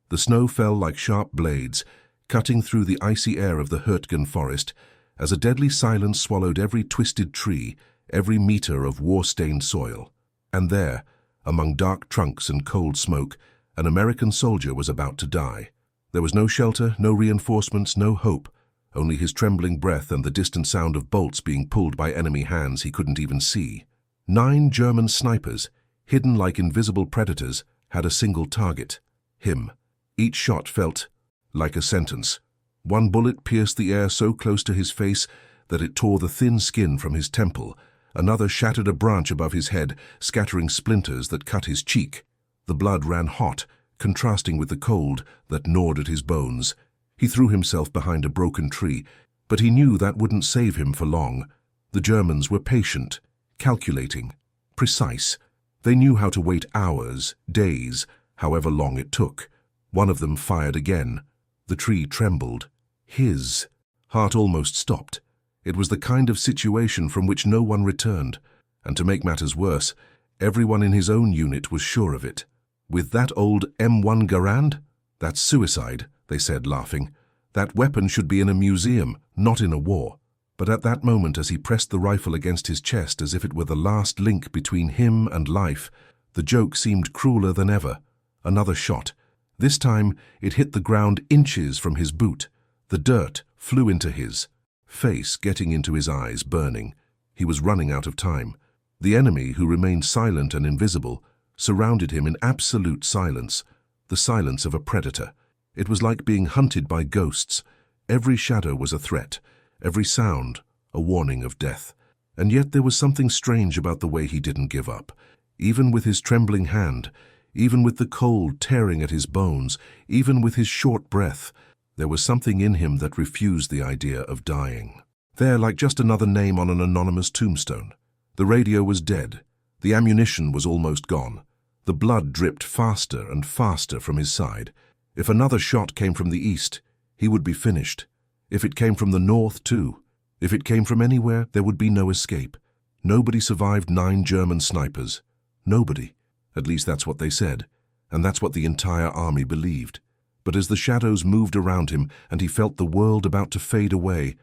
The snow fell like sharp blades, cutting through the icy air of the Hurtgen forest, as a deadly silence swallowed every twisted tree, every meter of war-stained soil. And there, among dark trunks and cold smoke, an American soldier was about to die. There was no shelter, no reinforcements, no hope, only his trembling breath and the distant sound of bolts being pulled by enemy hands he couldn't even see. 9 German snipers, hidden like invisible predators, had a single target: him. Each shot felt like a sentence. One bullet pierced the air so close to his face that it tore the thin skin from his temple. Another shattered a branch above his head, scattering splinters that cut his cheek. The blood ran hot, contrasting with the cold that gnawed at his bones. He threw himself behind a broken tree, but he knew that wouldn't save him for long. The Germans were patient, calculating, precise. They knew how to wait hours, days, however long it took. One of them fired again. The tree trembled. His heart almost stopped. It was the kind of situation from which no one returned, and to make matters worse, everyone in his own unit was sure of it. With that old M1 Garand? That's suicide, they said, laughing. That weapon should be in a museum, not in a war. But at that moment, as he pressed the rifle against his chest as if it were the last link between him and life, the joke seemed crueler than ever. Another shot. This time, it hit the ground inches from his boot. The dirt flew into his face, getting into his eyes, burning. He was running out of time. The enemy, who remained silent and invisible, surrounded him in absolute silence, the silence of a predator. It was like being hunted by ghosts. Every shadow was a threat, every sound a warning of death. And yet there was something strange about the way he didn't give up. Even with his trembling hand, even with the cold tearing at his bones, even with his short breath, there was something in him that refused the idea of dying. There, like just another name on an anonymous tombstone. The radio was dead. The ammunition was almost gone. The blood dripped faster and faster from his side. If another shot came from the east, he would be finished. If it came from the north, too. If it came from anywhere, there would be no escape. Nobody survived 9 German snipers. Nobody. At least that's what they said. And that's what the entire army believed. But as the shadows moved around him and he felt the world about to fade away,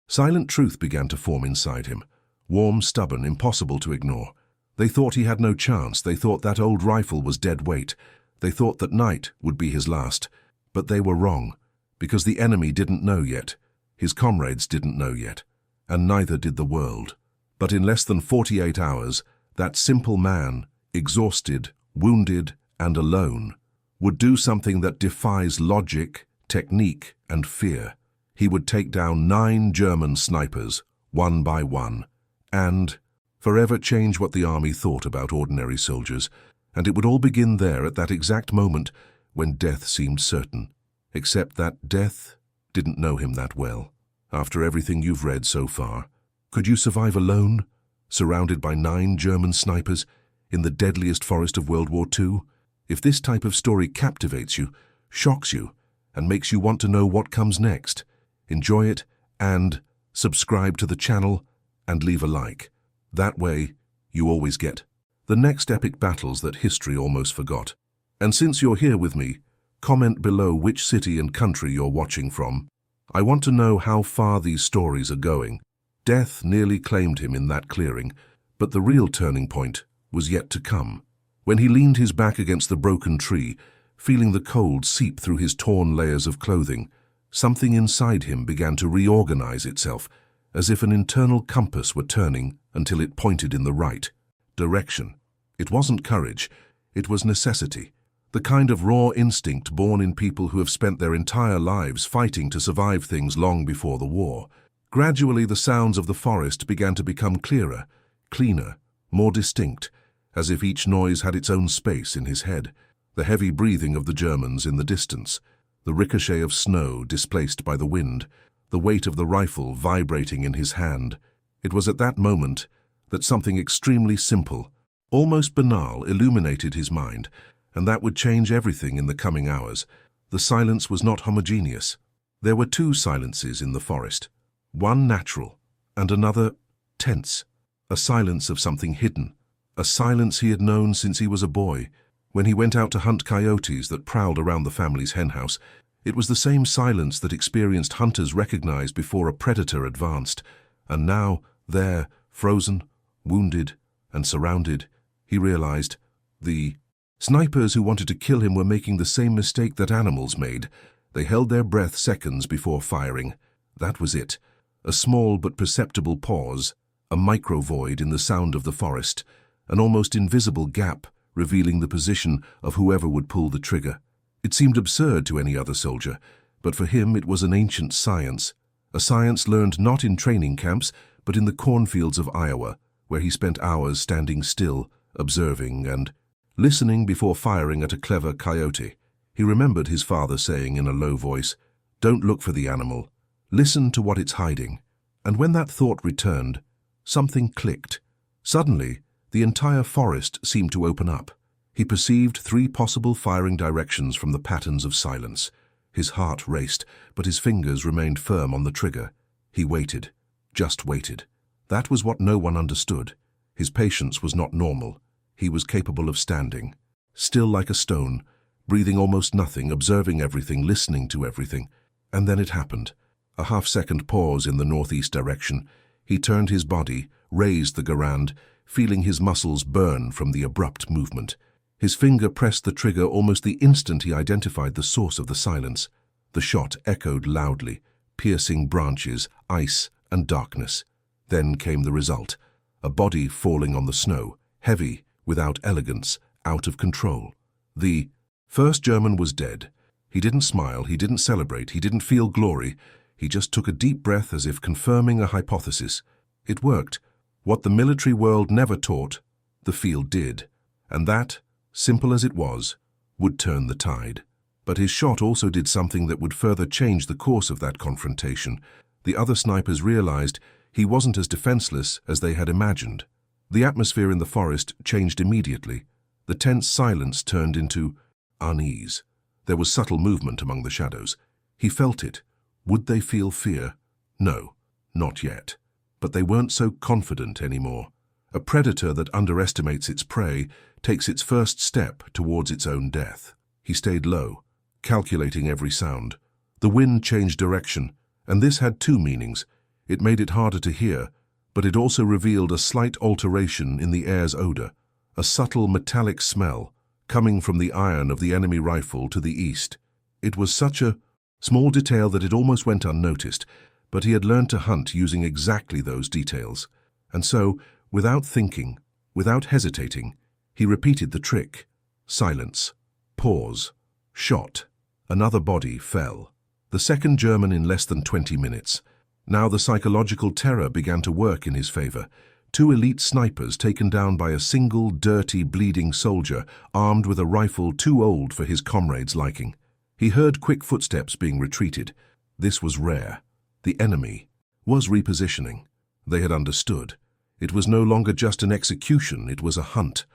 silent truth began to form inside him. Warm, stubborn, impossible to ignore. They thought he had no chance. They thought that old rifle was dead weight. They thought that night would be his last. But they were wrong, because the enemy didn't know yet. His comrades didn't know yet, and neither did the world. But in less than 48 hours, that simple man, exhausted, wounded, and alone, would do something that defies logic, technique, and fear. He would take down 9 German snipers, one by one, and forever change what the army thought about ordinary soldiers. And it would all begin there at that exact moment when death seemed certain. Except that death didn't know him that well. After everything you've read so far, could you survive alone, surrounded by 9 German snipers, in the deadliest forest of World War II? If this type of story captivates you, shocks you, and makes you want to know what comes next, enjoy it and subscribe to the channel and leave a like. That way, you always get the next epic battles that history almost forgot. And since you're here with me, comment below which city and country you're watching from. I want to know how far these stories are going. Death nearly claimed him in that clearing, but the real turning point was yet to come. When he leaned his back against the broken tree, feeling the cold seep through his torn layers of clothing, something inside him began to reorganize itself, as if an internal compass were turning until it pointed in the right direction. It wasn't courage, it was necessity, the kind of raw instinct born in people who have spent their entire lives fighting to survive things long before the war. Gradually, the sounds of the forest began to become clearer, cleaner, more distinct, as if each noise had its own space in his head. The heavy breathing of the Germans in the distance, the ricochet of snow displaced by the wind, the weight of the rifle vibrating in his hand. It was at that moment that something extremely simple, almost banal, illuminated his mind, and that would change everything in the coming hours. The silence was not homogeneous. There were 2 silences in the forest, one natural and another tense, a silence of something hidden, a silence he had known since he was a boy, When he went out to hunt coyotes that prowled around the family's henhouse, it was the same silence that experienced hunters recognized before a predator advanced. And now, there, frozen, wounded, and surrounded, he realized the snipers who wanted to kill him were making the same mistake that animals made. They held their breath seconds before firing. That was it. A small but perceptible pause, a micro-void in the sound of the forest, an almost invisible gap revealing the position of whoever would pull the trigger. It seemed absurd to any other soldier, but for him it was an ancient science, a science learned not in training camps, but in the cornfields of Iowa, where he spent hours standing still, observing and listening before firing at a clever coyote. He remembered his father saying in a low voice, "Don't look for the animal. Listen to what it's hiding." And when that thought returned, something clicked. Suddenly, the entire forest seemed to open up. He perceived 3 possible firing directions from the patterns of silence. His heart raced, but his fingers remained firm on the trigger. He waited, just waited. That was what no one understood. His patience was not normal. He was capable of standing, still like a stone, breathing almost nothing, observing everything, listening to everything. And then it happened. A half-second pause in the northeast direction. He turned his body, raised the Garand, feeling his muscles burn from the abrupt movement. His finger pressed the trigger almost the instant he identified the source of the silence. The shot echoed loudly, piercing branches, ice, and darkness. Then came the result. A body falling on the snow, heavy, without elegance, out of control. The first German was dead. He didn't smile, he didn't celebrate, he didn't feel glory. He just took a deep breath as if confirming a hypothesis. It worked. What the military world never taught, the field did. And that, simple as it was, would turn the tide. But his shot also did something that would further change the course of that confrontation. The other snipers realized he wasn't as defenseless as they had imagined. The atmosphere in the forest changed immediately. The tense silence turned into unease. There was subtle movement among the shadows. He felt it. Would they feel fear? No, not yet. But they weren't so confident anymore. A predator that underestimates its prey takes its first step towards its own death. He stayed low, calculating every sound. The wind changed direction, and this had 2 meanings. It made it harder to hear, but it also revealed a slight alteration in the air's odor, a subtle metallic smell coming from the iron of the enemy rifle to the east. It was such a small detail that it almost went unnoticed, but he had learned to hunt using exactly those details. And so, without thinking, without hesitating, he repeated the trick. Silence. Pause. Shot. Another body fell. The second German in less than 20 minutes. Now the psychological terror began to work in his favor. 2 elite snipers taken down by a single, dirty, bleeding soldier, armed with a rifle too old for his comrades' liking. He heard quick footsteps being retreated. This was rare. The enemy was repositioning. They had understood. It was no longer just an execution, it was a hunt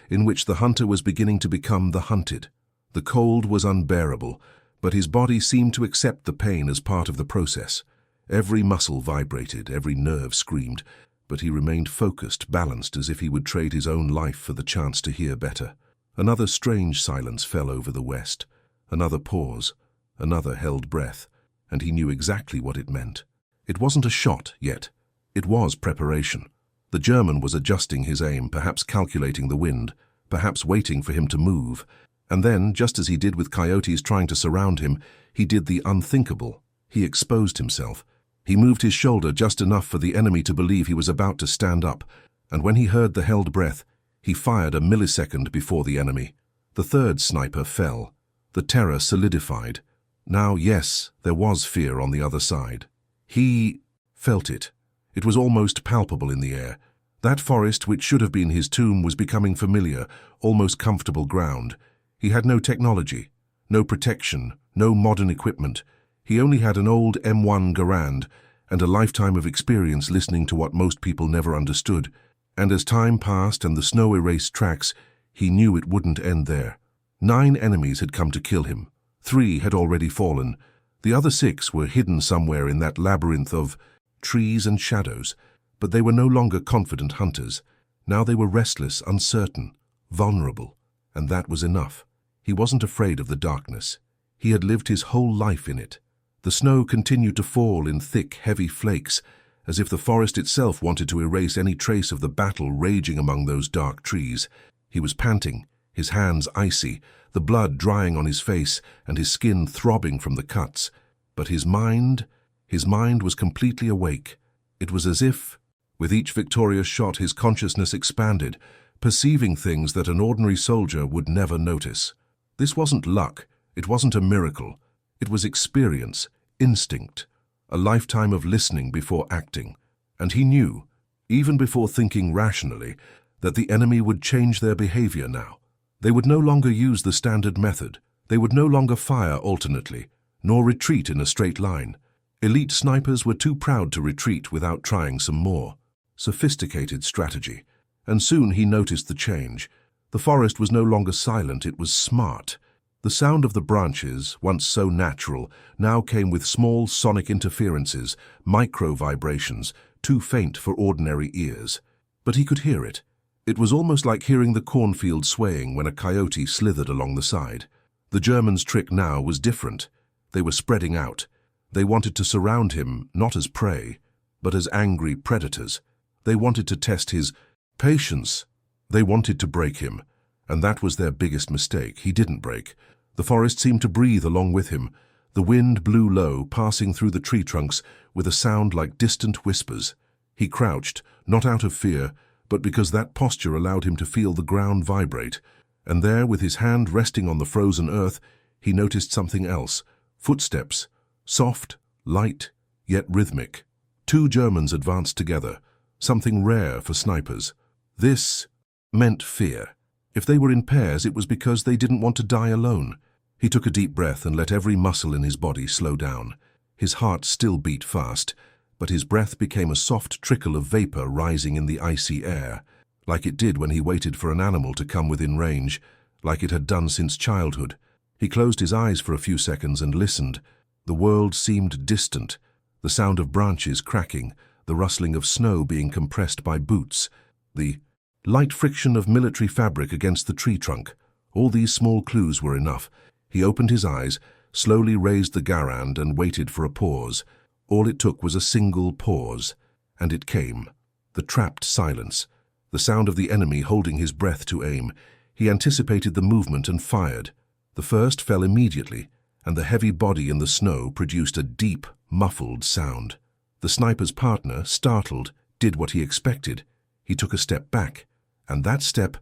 in which the hunter was beginning to become the hunted. The cold was unbearable, but his body seemed to accept the pain as part of the process. Every muscle vibrated, every nerve screamed, but he remained focused, balanced, as if he would trade his own life for the chance to hear better. Another strange silence fell over the west. Another pause, another held breath, and he knew exactly what it meant. It wasn't a shot yet. It was preparation. The German was adjusting his aim, perhaps calculating the wind, perhaps waiting for him to move. And then, just as he did with coyotes trying to surround him, he did the unthinkable. He exposed himself. He moved his shoulder just enough for the enemy to believe he was about to stand up, and when he heard the held breath, he fired a millisecond before the enemy. The third sniper fell. The terror solidified. Now, yes, there was fear on the other side. He felt it. It was almost palpable in the air. That forest, which should have been his tomb, was becoming familiar, almost comfortable ground. He had no technology, no protection, no modern equipment. He only had an old M1 Garand and a lifetime of experience listening to what most people never understood. And as time passed and the snow erased tracks, he knew it wouldn't end there. 9 enemies had come to kill him. 3 had already fallen. The other 6 were hidden somewhere in that labyrinth of trees and shadows, but they were no longer confident hunters. Now they were restless, uncertain, vulnerable. And that was enough. He wasn't afraid of the darkness. He had lived his whole life in it. The snow continued to fall in thick, heavy flakes, as if the forest itself wanted to erase any trace of the battle raging among those dark trees. He was panting, his hands icy, the blood drying on his face and his skin throbbing from the cuts. But his mind was completely awake. It was as if, with each victorious shot, his consciousness expanded, perceiving things that an ordinary soldier would never notice. This wasn't luck, it wasn't a miracle. It was experience, instinct, a lifetime of listening before acting. And he knew, even before thinking rationally, that the enemy would change their behavior now. They would no longer use the standard method. They would no longer fire alternately, nor retreat in a straight line. Elite snipers were too proud to retreat without trying some more sophisticated strategy. And soon he noticed the change. The forest was no longer silent, it was smart. The sound of the branches, once so natural, now came with small sonic interferences, micro-vibrations, too faint for ordinary ears. But he could hear it. It was almost like hearing the cornfield swaying when a coyote slithered along the side. The Germans' trick now was different. They were spreading out. They wanted to surround him, not as prey, but as angry predators. They wanted to test his patience. They wanted to break him. And that was their biggest mistake. He didn't break. The forest seemed to breathe along with him. The wind blew low, passing through the tree trunks with a sound like distant whispers. He crouched, not out of fear, but because that posture allowed him to feel the ground vibrate. And there, with his hand resting on the frozen earth, he noticed something else. Footsteps. Soft, light, yet rhythmic. 2 Germans advanced together. Something rare for snipers. This meant fear. If they were in pairs, it was because they didn't want to die alone. He took a deep breath and let every muscle in his body slow down. His heart still beat fast, but his breath became a soft trickle of vapor rising in the icy air, like it did when he waited for an animal to come within range, like it had done since childhood. He closed his eyes for a few seconds and listened. The world seemed distant, the sound of branches cracking, the rustling of snow being compressed by boots, the light friction of military fabric against the tree trunk. All these small clues were enough. He opened his eyes, slowly raised the garand and waited for a pause. All it took was a single pause, and it came. The trapped silence, the sound of the enemy holding his breath to aim. He anticipated the movement and fired. The first fell immediately, and the heavy body in the snow produced a deep, muffled sound. The sniper's partner, startled, did what he expected. He took a step back, and that step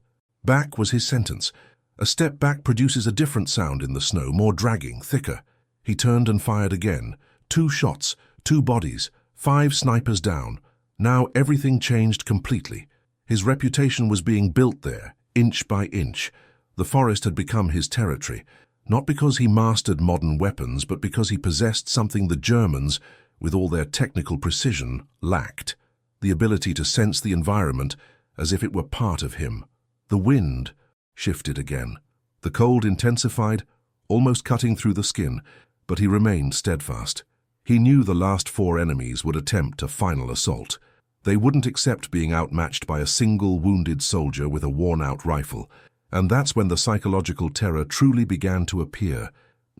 back was his sentence. A step back produces a different sound in the snow, more dragging, thicker. He turned and fired again. 2 shots, 2 bodies, 5 snipers down. Now everything changed completely. His reputation was being built there, inch by inch. The forest had become his territory, not because he mastered modern weapons, but because he possessed something the Germans, with all their technical precision, lacked: the ability to sense the environment as if it were part of him. The wind shifted again. The cold intensified, almost cutting through the skin, but he remained steadfast. He knew the last 4 enemies would attempt a final assault. They wouldn't accept being outmatched by a single wounded soldier with a worn-out rifle. And that's when the psychological terror truly began to appear.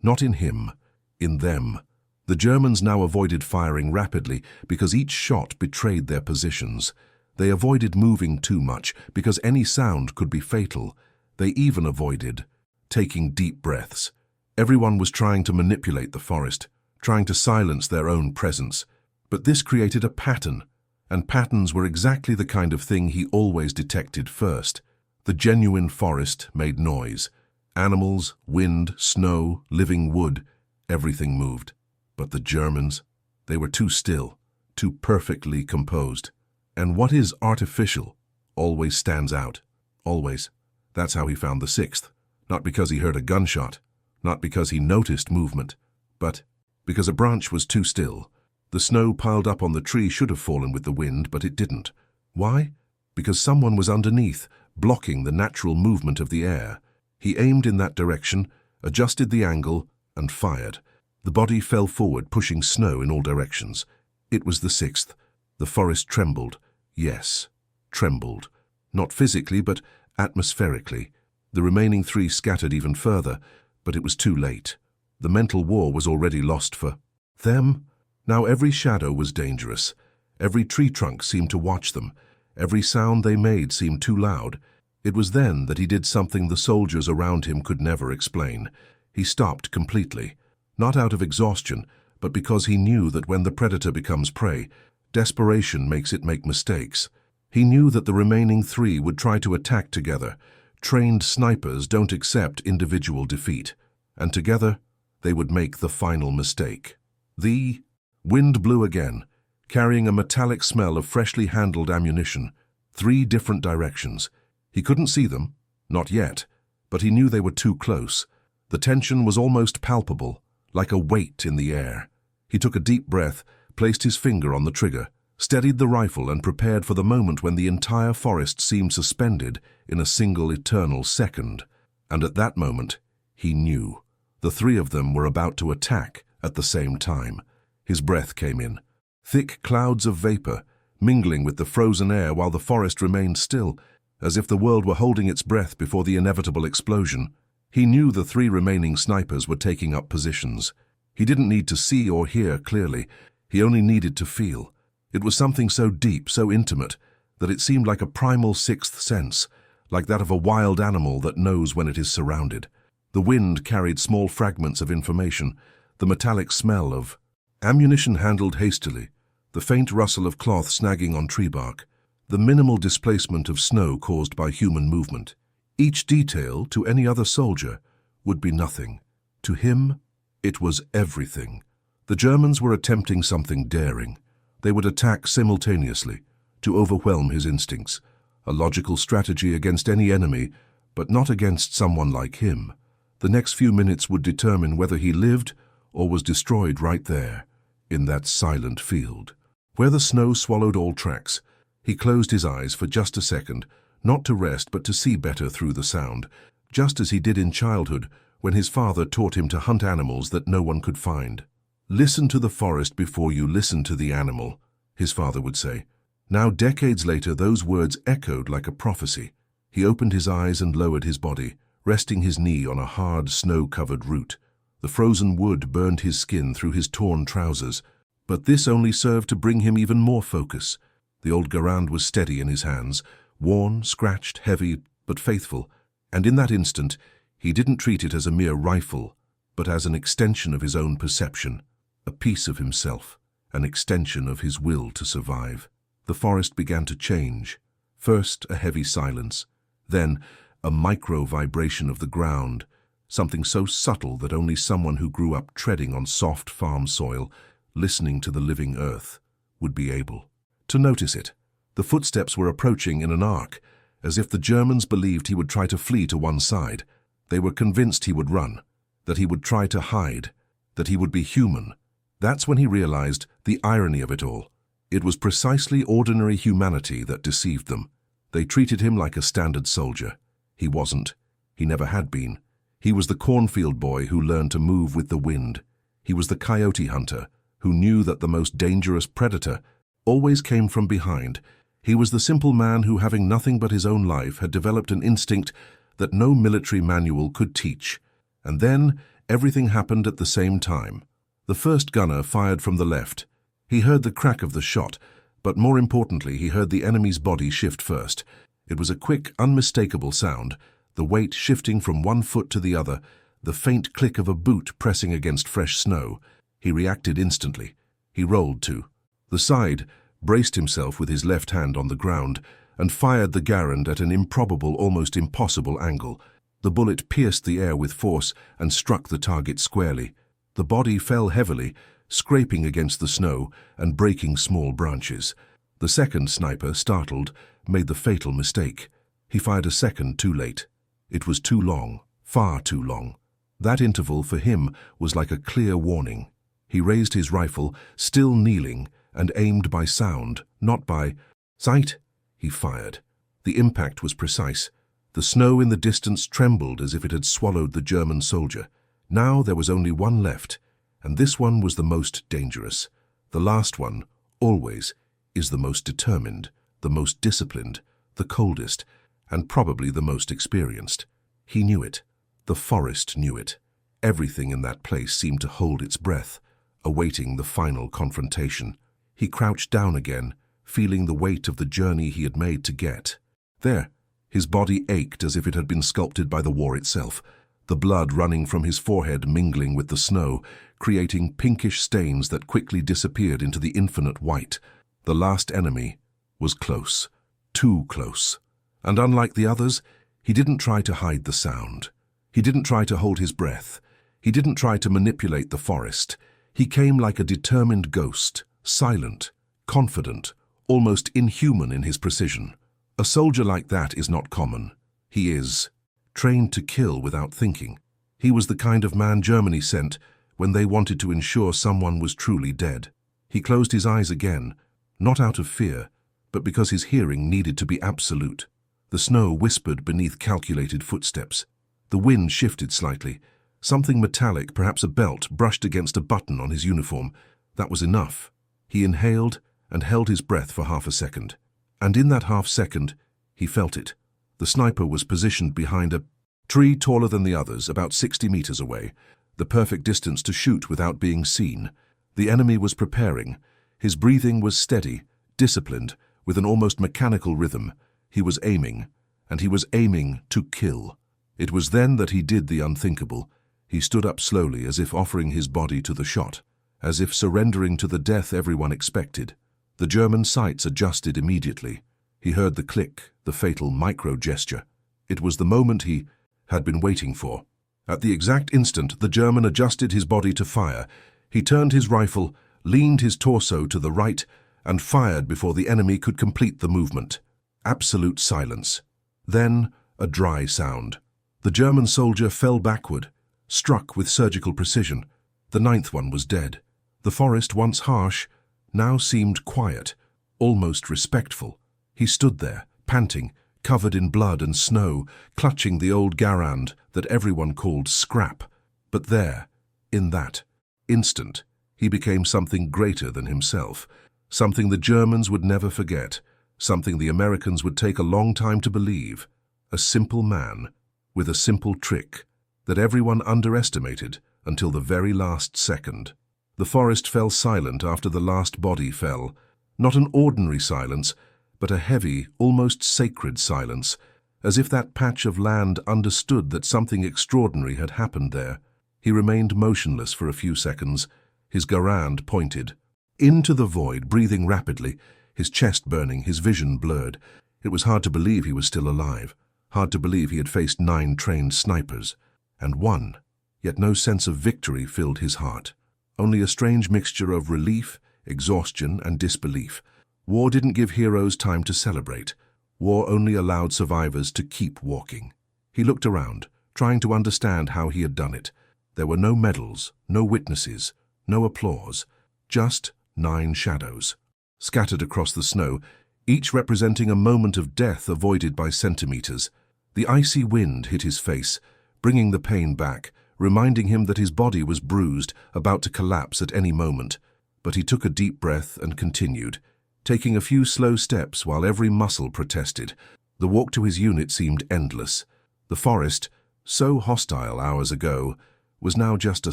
Not in him, in them. The Germans now avoided firing rapidly because each shot betrayed their positions. They avoided moving too much because any sound could be fatal. They even avoided taking deep breaths. Everyone was trying to manipulate the forest, trying to silence their own presence. But this created a pattern, and patterns were exactly the kind of thing he always detected first. The genuine forest made noise. Animals, wind, snow, living wood, everything moved. But the Germans, they were too still, too perfectly composed. And what is artificial always stands out. Always. That's how he found the 6th. Not because he heard a gunshot, not because he noticed movement, but because a branch was too still. The snow piled up on the tree should have fallen with the wind, but it didn't. Why? Because someone was underneath, blocking the natural movement of the air. He aimed in that direction, adjusted the angle, and fired. The body fell forward, pushing snow in all directions. It was the 6th. The forest trembled. Yes, trembled. Not physically, but atmospherically. The remaining three scattered even further, but it was too late. The mental war was already lost for them. Now every shadow was dangerous. Every tree trunk seemed to watch them. Every sound they made seemed too loud. It was then that he did something the soldiers around him could never explain. He stopped completely, not out of exhaustion, but because he knew that when the predator becomes prey, desperation makes it make mistakes. He knew that the remaining three would try to attack together. Trained snipers don't accept individual defeat, and together they would make the final mistake. The wind blew again, carrying a metallic smell of freshly handled ammunition. 3 different directions. He couldn't see them, not yet, but he knew they were too close. The tension was almost palpable, like a weight in the air. He took a deep breath, placed his finger on the trigger, steadied the rifle and prepared for the moment when the entire forest seemed suspended in a single eternal second. And at that moment, he knew. The 3 of them were about to attack at the same time. His breath came in. Thick clouds of vapor, mingling with the frozen air while the forest remained still, as if the world were holding its breath before the inevitable explosion. He knew the 3 remaining snipers were taking up positions. He didn't need to see or hear clearly. He only needed to feel. It was something so deep, so intimate, that it seemed like a primal 6th sense, like that of a wild animal that knows when it is surrounded. The wind carried small fragments of information, the metallic smell of ammunition handled hastily, the faint rustle of cloth snagging on tree bark, the minimal displacement of snow caused by human movement. Each detail, to any other soldier, would be nothing. To him, it was everything. The Germans were attempting something daring. They would attack simultaneously, to overwhelm his instincts. A logical strategy against any enemy, but not against someone like him. The next few minutes would determine whether he lived or was destroyed right there, in that silent field. Where the snow swallowed all tracks, he closed his eyes for just a second, not to rest but to see better through the sound, just as he did in childhood when his father taught him to hunt animals that no one could find. "Listen to the forest before you listen to the animal," his father would say. Now, decades later, those words echoed like a prophecy. He opened his eyes and lowered his body, resting his knee on a hard, snow-covered root. The frozen wood burned his skin through his torn trousers, but this only served to bring him even more focus. The old Garand was steady in his hands, worn, scratched, heavy, but faithful, and in that instant, he didn't treat it as a mere rifle, but as an extension of his own perception, a piece of himself, an extension of his will to survive. The forest began to change. First, a heavy silence, then a micro-vibration of the ground, something so subtle that only someone who grew up treading on soft farm soil, listening to the living earth, would be able to notice it. The footsteps were approaching in an arc, as if the Germans believed he would try to flee to one side. They were convinced he would run, that he would try to hide, that he would be human. That's when he realized the irony of it all. It was precisely ordinary humanity that deceived them. They treated him like a standard soldier. He wasn't. He never had been. He was the cornfield boy who learned to move with the wind. He was the coyote hunter who knew that the most dangerous predator always came from behind. He was the simple man who, having nothing but his own life, had developed an instinct that no military manual could teach. And then everything happened at the same time. The first gunner fired from the left. He heard the crack of the shot, but more importantly, he heard the enemy's body shift first. It was a quick, unmistakable sound, the weight shifting from one foot to the other, the faint click of a boot pressing against fresh snow. He reacted instantly. He rolled to the side, braced himself with his left hand on the ground, and fired the Garand at an improbable, almost impossible angle. The bullet pierced the air with force and struck the target squarely. The body fell heavily, scraping against the snow and breaking small branches. The second sniper, startled, made the fatal mistake. He fired a second too late. It was too long, far too long. That interval for him was like a clear warning. He raised his rifle, still kneeling, and aimed by sound, not by sight. He fired. The impact was precise. The snow in the distance trembled as if it had swallowed the German soldier. Now there was only one left, and this one was the most dangerous. The last one, always, is the most determined, the most disciplined, the coldest, and probably the most experienced. He knew it. The forest knew it. Everything in that place seemed to hold its breath, awaiting the final confrontation. He crouched down again, feeling the weight of the journey he had made to get. There, his body ached as if it had been sculpted by the war itself, the blood running from his forehead mingling with the snow, creating pinkish stains that quickly disappeared into the infinite white. The last enemy was close, too close. And unlike the others, he didn't try to hide the sound. He didn't try to hold his breath. He didn't try to manipulate the forest. He came like a determined ghost, silent, confident, almost inhuman in his precision. A soldier like that is not common. He is trained to kill without thinking. He was the kind of man Germany sent when they wanted to ensure someone was truly dead. He closed his eyes again, not out of fear, but because his hearing needed to be absolute. The snow whispered beneath calculated footsteps. The wind shifted slightly. Something metallic, perhaps a belt, brushed against a button on his uniform. That was enough. He inhaled and held his breath for half a second. And in that half second, he felt it. The sniper was positioned behind a tree taller than the others, about 60 meters away, the perfect distance to shoot without being seen. The enemy was preparing. His breathing was steady, disciplined, with an almost mechanical rhythm. He was aiming, and he was aiming to kill. It was then that he did the unthinkable. He stood up slowly, as if offering his body to the shot, as if surrendering to the death everyone expected. The German sights adjusted immediately. He heard the click, the fatal micro-gesture. It was the moment he had been waiting for. At the exact instant, the German adjusted his body to fire. He turned his rifle, leaned his torso to the right, and fired before the enemy could complete the movement. Absolute silence. Then, a dry sound. The German soldier fell backward, struck with surgical precision. The ninth one was dead. The forest, once harsh, now seemed quiet, almost respectful. He stood there, panting, covered in blood and snow, clutching the old Garand that everyone called scrap. But there, in that instant, he became something greater than himself, something the Germans would never forget, something the Americans would take a long time to believe. A simple man, with a simple trick, that everyone underestimated until the very last second. The forest fell silent after the last body fell, not an ordinary silence, but a heavy, almost sacred silence, as if that patch of land understood that something extraordinary had happened there. He remained motionless for a few seconds, his Garand pointed. Into the void, breathing rapidly, his chest burning, his vision blurred. It was hard to believe he was still alive, hard to believe he had faced 9 trained snipers, and won. Yet no sense of victory filled his heart. Only a strange mixture of relief, exhaustion, and disbelief. War didn't give heroes time to celebrate. War only allowed survivors to keep walking. He looked around, trying to understand how he had done it. There were no medals, no witnesses, no applause, just 9 shadows, scattered across the snow, each representing a moment of death avoided by centimeters. The icy wind hit his face, bringing the pain back, reminding him that his body was bruised, about to collapse at any moment. But he took a deep breath and continued, taking a few slow steps while every muscle protested. The walk to his unit seemed endless. The forest, so hostile hours ago, was now just a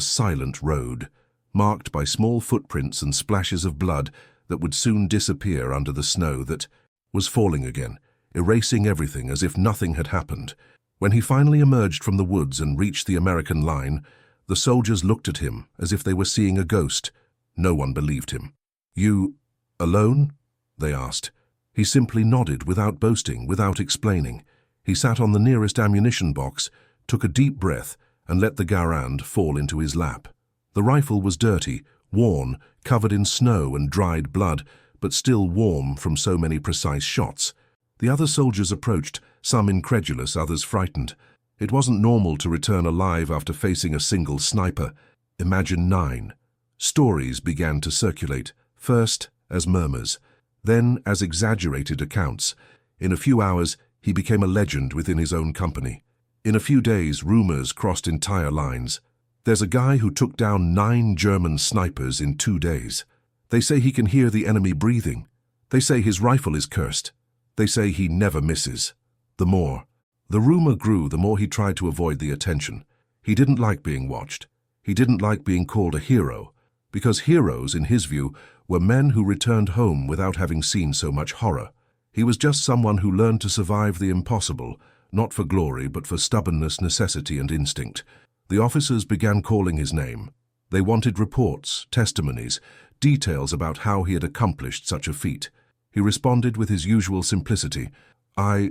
silent road, marked by small footprints and splashes of blood that would soon disappear under the snow that was falling again, erasing everything as if nothing had happened. When he finally emerged from the woods and reached the American line, the soldiers looked at him as if they were seeing a ghost. No one believed him. "You alone?" they asked. He simply nodded without boasting, without explaining. He sat on the nearest ammunition box, took a deep breath, and let the Garand fall into his lap. The rifle was dirty, worn, covered in snow and dried blood, but still warm from so many precise shots. The other soldiers approached, some incredulous, others frightened. It wasn't normal to return alive after facing a single sniper. Imagine 9. Stories began to circulate, first as murmurs, then as exaggerated accounts. In a few hours, he became a legend within his own company. In a few days, rumors crossed entire lines. "There's a guy who took down 9 German snipers in 2 days. They say he can hear the enemy breathing. They say his rifle is cursed. They say he never misses." The more, The rumor grew the more he tried to avoid the attention. He didn't like being watched. He didn't like being called a hero, because heroes, in his view, were men who returned home without having seen so much horror. He was just someone who learned to survive the impossible, not for glory but for stubbornness, necessity, and instinct. The officers began calling his name. They wanted reports, testimonies, details about how he had accomplished such a feat. He responded with his usual simplicity. "I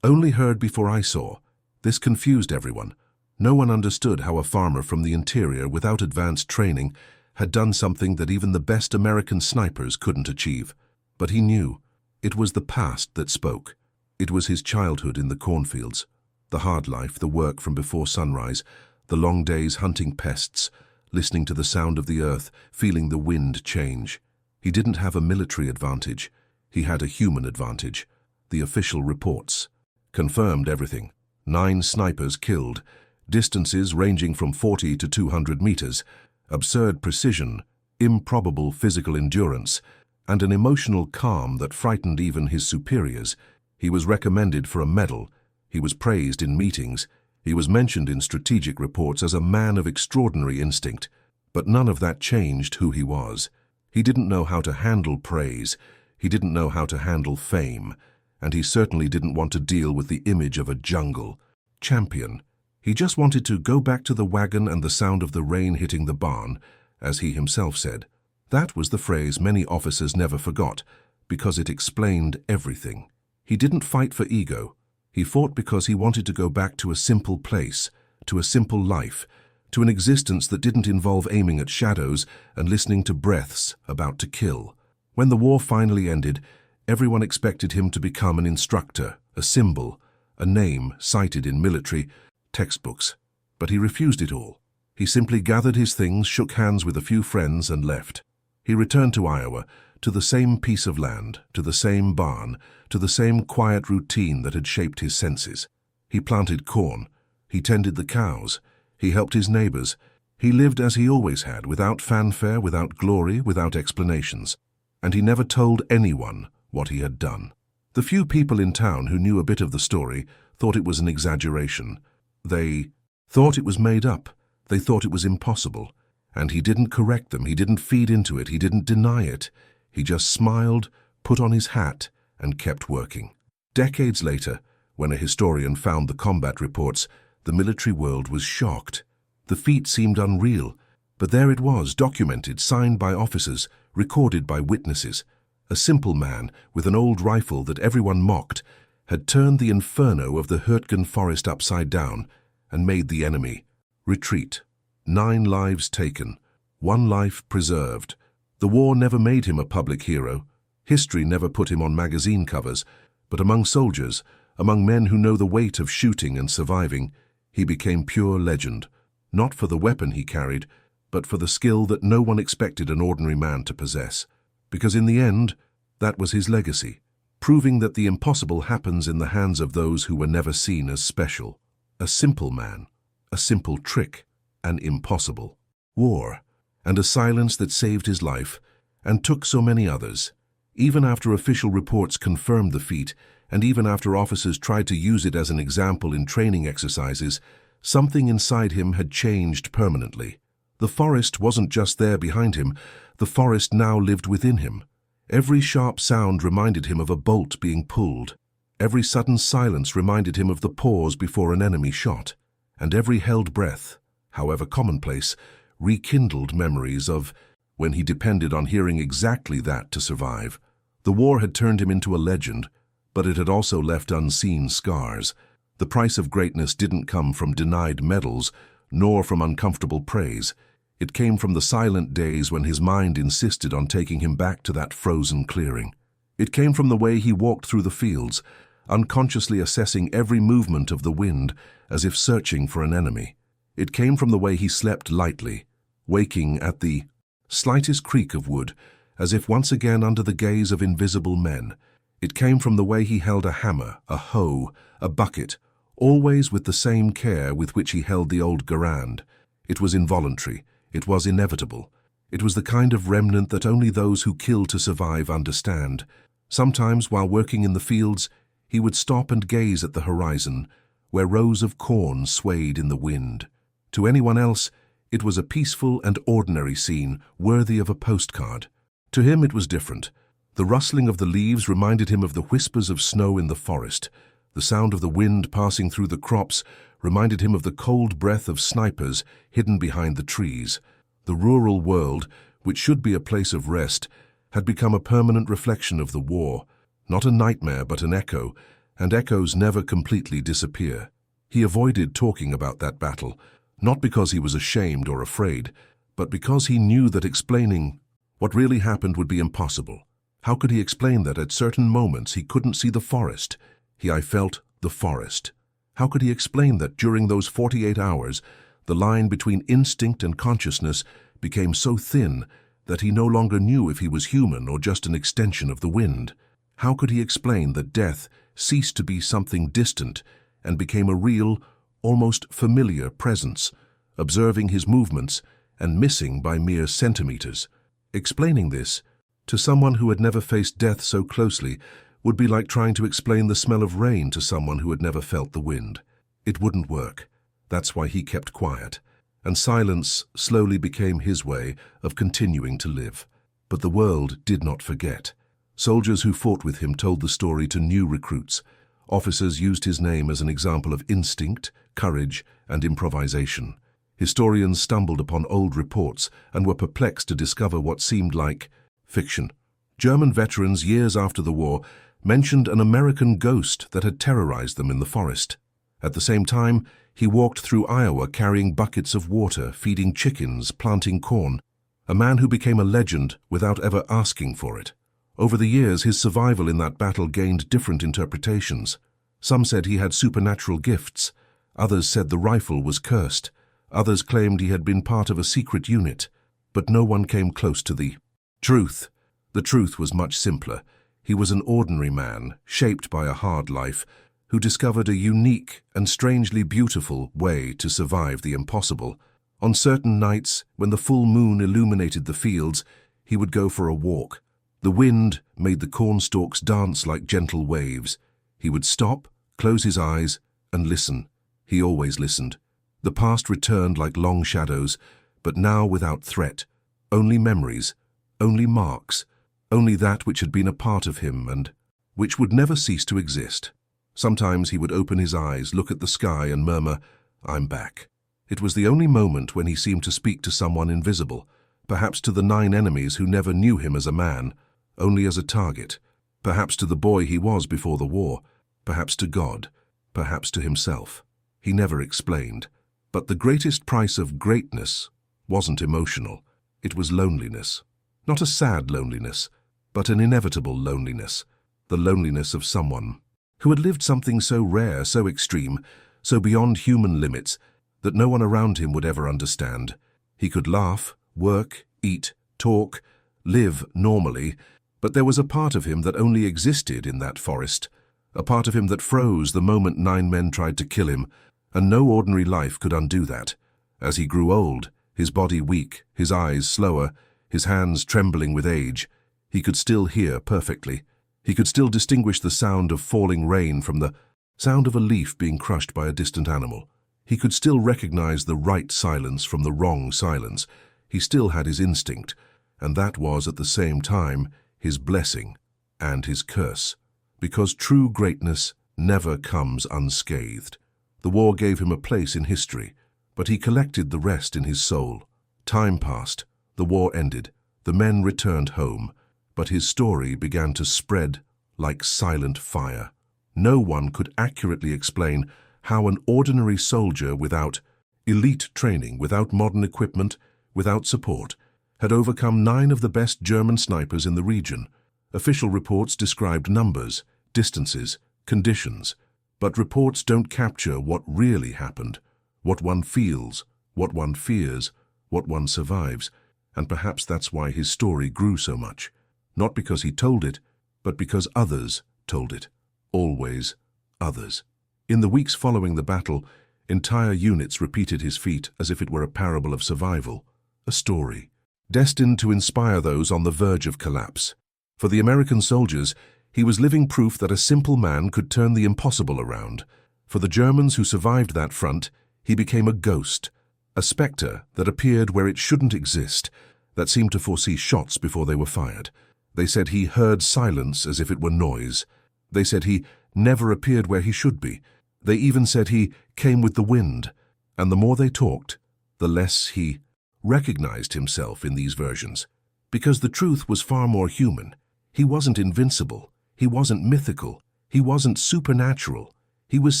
only heard before I saw." This confused everyone. No one understood how a farmer from the interior without advanced training had done something that even the best American snipers couldn't achieve. But he knew. It was the past that spoke. It was his childhood in the cornfields, the hard life, the work from before sunrise, the long days hunting pests, listening to the sound of the earth, feeling the wind change. He didn't have a military advantage. He had a human advantage. The official reports confirmed everything. 9 snipers killed, distances ranging from 40 to 200 meters, absurd precision, improbable physical endurance, and an emotional calm that frightened even his superiors. He was recommended for a medal. He was praised in meetings. He was mentioned in strategic reports as a man of extraordinary instinct. But none of that changed who he was. He didn't know how to handle praise. He didn't know how to handle fame. And he certainly didn't want to deal with the image of a jungle champion. He just wanted to go back to the wagon and the sound of the rain hitting the barn, as he himself said. That was the phrase many officers never forgot, because it explained everything. He didn't fight for ego. He fought because he wanted to go back to a simple place, to a simple life, to an existence that didn't involve aiming at shadows and listening to breaths about to kill. When the war finally ended, everyone expected him to become an instructor, a symbol, a name cited in military textbooks. But he refused it all. He simply gathered his things, shook hands with a few friends, and left. He returned to Iowa, to the same piece of land, to the same barn, to the same quiet routine that had shaped his senses. He planted corn. He tended the cows. He helped his neighbors. He lived as he always had, without fanfare, without glory, without explanations. And he never told anyone what he had done. The few people in town who knew a bit of the story thought it was an exaggeration. They thought it was made up. They thought it was impossible. And he didn't correct them. He didn't feed into it. He didn't deny it. He just smiled, put on his hat, and kept working. Decades later, when a historian found the combat reports, the military world was shocked. The feat seemed unreal, but there it was, documented, signed by officers, recorded by witnesses. A simple man with an old rifle that everyone mocked had turned the inferno of the Hurtgen forest upside down and made the enemy retreat. 9 lives taken, 1 life preserved. The war never made him a public hero. History never put him on magazine covers, but among soldiers, among men who know the weight of shooting and surviving, he became pure legend, not for the weapon he carried, but for the skill that no one expected an ordinary man to possess. Because in the end, that was his legacy, proving that the impossible happens in the hands of those who were never seen as special. A simple man, a simple trick, an impossible war, and a silence that saved his life and took so many others. Even after official reports confirmed the feat, and even after officers tried to use it as an example in training exercises, something inside him had changed permanently. The forest wasn't just there behind him, the forest now lived within him. Every sharp sound reminded him of a bolt being pulled. Every sudden silence reminded him of the pause before an enemy shot. And every held breath, however commonplace, rekindled memories of when he depended on hearing exactly that to survive. The war had turned him into a legend, but it had also left unseen scars. The price of greatness didn't come from denied medals, nor from uncomfortable praise. It came from the silent days when his mind insisted on taking him back to that frozen clearing. It came from the way he walked through the fields, unconsciously assessing every movement of the wind as if searching for an enemy. It came from the way he slept lightly, waking at the slightest creak of wood, as if once again under the gaze of invisible men. It came from the way he held a hammer, a hoe, a bucket, always with the same care with which he held the old Garand. It was involuntary. It was inevitable. It was the kind of remnant that only those who kill to survive understand. Sometimes, while working in the fields, he would stop and gaze at the horizon, where rows of corn swayed in the wind. To anyone else, it was a peaceful and ordinary scene worthy of a postcard. To him it was different. The rustling of the leaves reminded him of the whispers of snow in the forest. The sound of the wind passing through the crops reminded him of the cold breath of snipers hidden behind the trees. The rural world, which should be a place of rest, had become a permanent reflection of the war, not a nightmare but an echo, and echoes never completely disappear. He avoided talking about that battle, not because he was ashamed or afraid, but because he knew that explaining what really happened would be impossible. How could he explain that at certain moments he couldn't see the forest? I felt the forest. How could he explain that during those 48 hours, the line between instinct and consciousness became so thin that he no longer knew if he was human or just an extension of the wind? How could he explain that death ceased to be something distant and became a real, almost familiar presence, observing his movements and missing by mere centimeters? Explaining this to someone who had never faced death so closely would be like trying to explain the smell of rain to someone who had never felt the wind. It wouldn't work. That's why he kept quiet, and silence slowly became his way of continuing to live. But the world did not forget. Soldiers who fought with him told the story to new recruits. Officers used his name as an example of instinct, courage, and improvisation. Historians stumbled upon old reports and were perplexed to discover what seemed like fiction. German veterans, years after the war, mentioned an American ghost that had terrorized them in the forest. At the same time, he walked through Iowa carrying buckets of water, feeding chickens, planting corn. A man who became a legend without ever asking for it. Over the years, his survival in that battle gained different interpretations. Some said he had supernatural gifts. Others said the rifle was cursed. Others claimed he had been part of a secret unit. But no one came close to the truth. The truth was much simpler. He was an ordinary man, shaped by a hard life, who discovered a unique and strangely beautiful way to survive the impossible. On certain nights, when the full moon illuminated the fields, he would go for a walk. The wind made the cornstalks dance like gentle waves. He would stop, close his eyes, and listen. He always listened. The past returned like long shadows, but now without threat. Only memories, only marks, only that which had been a part of him and which would never cease to exist. Sometimes he would open his eyes, look at the sky, and murmur, "I'm back." It was the only moment when he seemed to speak to someone invisible, perhaps to the 9 enemies who never knew him as a man, only as a target, perhaps to the boy he was before the war, perhaps to God, perhaps to himself. He never explained. But the greatest price of greatness wasn't emotional. It was loneliness. Not a sad loneliness, but an inevitable loneliness. The loneliness of someone who had lived something so rare, so extreme, so beyond human limits, that no one around him would ever understand. He could laugh, work, eat, talk, live normally, but there was a part of him that only existed in that forest, a part of him that froze the moment 9 men tried to kill him, and no ordinary life could undo that. As he grew old, his body weak, his eyes slower, his hands trembling with age, he could still hear perfectly. He could still distinguish the sound of falling rain from the sound of a leaf being crushed by a distant animal. He could still recognize the right silence from the wrong silence. He still had his instinct, and that was at the same time his blessing and his curse, because true greatness never comes unscathed. The war gave him a place in history, but he collected the rest in his soul. Time passed, the war ended, the men returned home, but his story began to spread like silent fire. No one could accurately explain how an ordinary soldier without elite training, without modern equipment, without support, had overcome 9 of the best German snipers in the region. Official reports described numbers, distances, conditions, but reports don't capture what really happened, what one feels, what one fears, what one survives, and perhaps that's why his story grew so much. Not because he told it, but because others told it. Always others. In the weeks following the battle, entire units repeated his feat as if it were a parable of survival, a story, destined to inspire those on the verge of collapse. For the American soldiers, he was living proof that a simple man could turn the impossible around. For the Germans who survived that front, he became a ghost, a spectre that appeared where it shouldn't exist, that seemed to foresee shots before they were fired. They said he heard silence as if it were noise. They said he never appeared where he should be. They even said he came with the wind. And the more they talked, the less he recognized himself in these versions. Because the truth was far more human. He wasn't invincible. He wasn't mythical. He wasn't supernatural. He was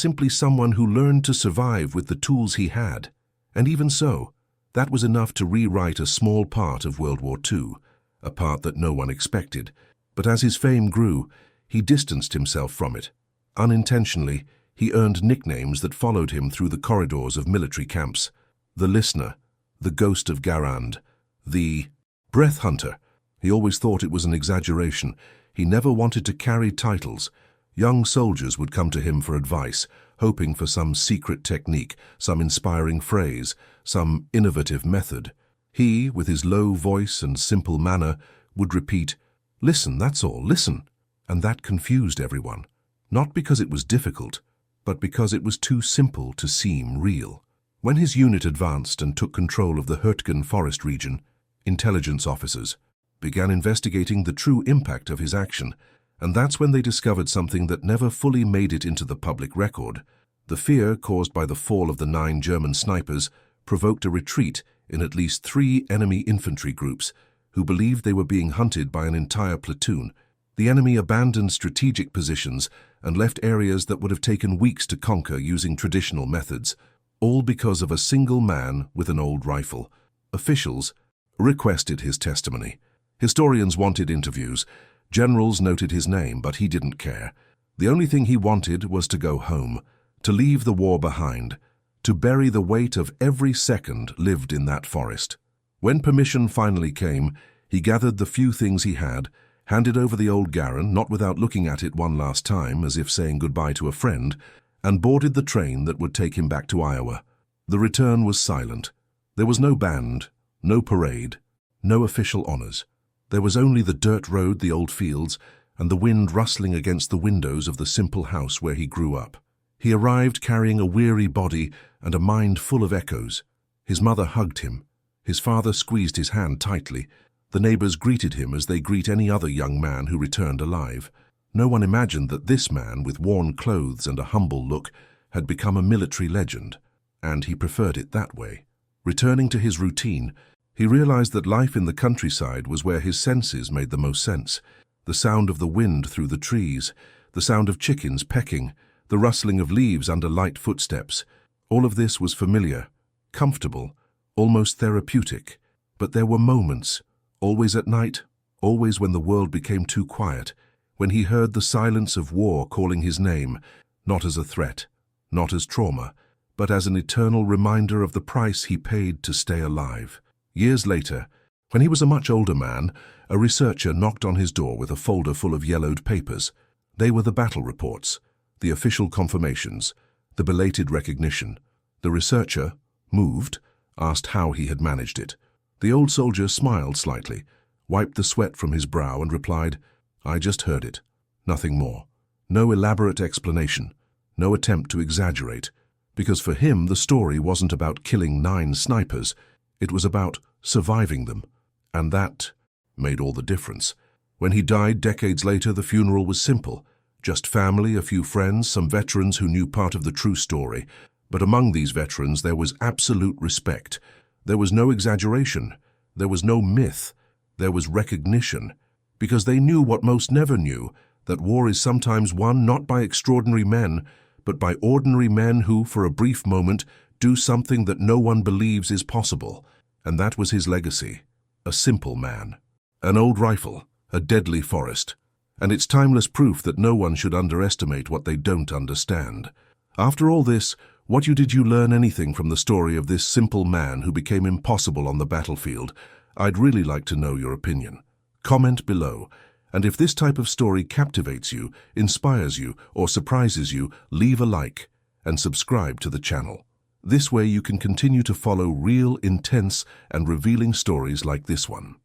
simply someone who learned to survive with the tools he had. And even so, that was enough to rewrite a small part of World War II, a part that no one expected. But as his fame grew, he distanced himself from it. Unintentionally, he earned nicknames that followed him through the corridors of military camps. The Listener, the Ghost of Garand, the Breath Hunter. He always thought it was an exaggeration. He never wanted to carry titles. Young soldiers would come to him for advice, hoping for some secret technique, some inspiring phrase, some innovative method. He, with his low voice and simple manner, would repeat, "Listen, that's all, listen." And that confused everyone. Not because it was difficult, but because it was too simple to seem real. When his unit advanced and took control of the Hürtgen forest region, intelligence officers began investigating the true impact of his action, and that's when they discovered something that never fully made it into the public record. The fear caused by the fall of the 9 German snipers provoked a retreat in at least 3 enemy infantry groups who believed they were being hunted by an entire platoon. The enemy abandoned strategic positions and left areas that would have taken weeks to conquer using traditional methods, all because of a single man with an old rifle. Officials requested his testimony. Historians wanted interviews. Generals noted his name, but he didn't care. The only thing he wanted was to go home, to leave the war behind, to bury the weight of every second lived in that forest. When permission finally came, he gathered the few things he had, handed over the old Garand, not without looking at it one last time as if saying goodbye to a friend, and boarded the train that would take him back to Iowa. The return was silent. There was no band, no parade, no official honors. There was only the dirt road, the old fields, and the wind rustling against the windows of the simple house where he grew up. He arrived carrying a weary body and a mind full of echoes. His mother hugged him. His father squeezed his hand tightly. The neighbors greeted him as they greet any other young man who returned alive. No one imagined that this man, with worn clothes and a humble look, had become a military legend, and he preferred it that way. Returning to his routine, he realized that life in the countryside was where his senses made the most sense. The sound of the wind through the trees, the sound of chickens pecking, the rustling of leaves under light footsteps. All of this was familiar, comfortable, almost therapeutic. But there were moments, always at night, always when the world became too quiet, when he heard the silence of war calling his name, not as a threat, not as trauma, but as an eternal reminder of the price he paid to stay alive. Years later, when he was a much older man, a researcher knocked on his door with a folder full of yellowed papers. They were the battle reports, the official confirmations, the belated recognition. The researcher, moved, asked how he had managed it. The old soldier smiled slightly, wiped the sweat from his brow and replied, "I just heard it. Nothing more. No elaborate explanation, no attempt to exaggerate, because for him the story wasn't about killing 9 snipers. It was about surviving them, and that made all the difference. When he died decades later, the funeral was simple. Just family, a few friends, some veterans who knew part of the true story. But among these veterans there was absolute respect. There was no exaggeration. There was no myth. There was recognition. Because they knew what most never knew, that war is sometimes won not by extraordinary men, but by ordinary men who, for a brief moment, do something that no one believes is possible. And that was his legacy. A simple man. An old rifle. A deadly forest. And it's timeless proof that no one should underestimate what they don't understand. After all this, did you learn anything from the story of this simple man who became impossible on the battlefield? I'd really like to know your opinion. Comment below. And if this type of story captivates you, inspires you, or surprises you, leave a like and subscribe to the channel. This way you can continue to follow real, intense, and revealing stories like this one.